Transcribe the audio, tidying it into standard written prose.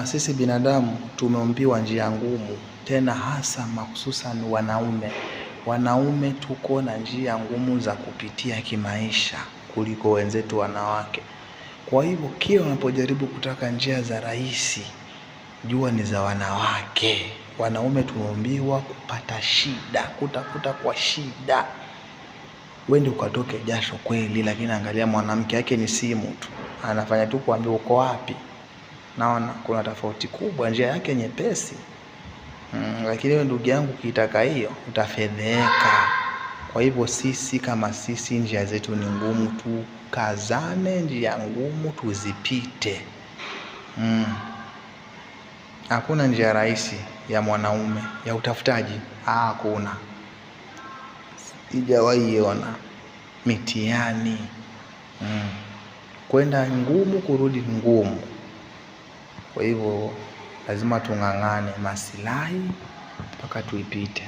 Sisi binadamu tumeumbiwa njia ngumu, tena hasa mahususan wanaume. Wanaume tuko na njia ngumu za kupitia kimaisha kuliko wenzetu wanawake. Kwa hivyo kila unapojaribu kutaka njia za rahisi, jua ni za wanawake. Wanaume tumeumbiwa kupata shida, kutafuta kwa shida. Wende ukatoke jasho kweli, lakini angalia mwanamke yake ni simu tu. Anafanya tu kuambia uko wapi. Naona kuna tofauti kubwa, njia yake nyepesi. Lakini wewe ndugu yangu ukitaka hiyo utafedheka. Kwa hivyo sisi kama sisi njia zetu ni ngumu, tu kazane njia ngumu tuzipite. Hakuna njia rahisi ya mwanaume ya utafutaji. Hakuna. Sijawahi iona. Mitihani. Kwenda ngumu kurudi ngumu. Kwa hivyo lazima tung'ang'ane maslahi mpaka tuipite.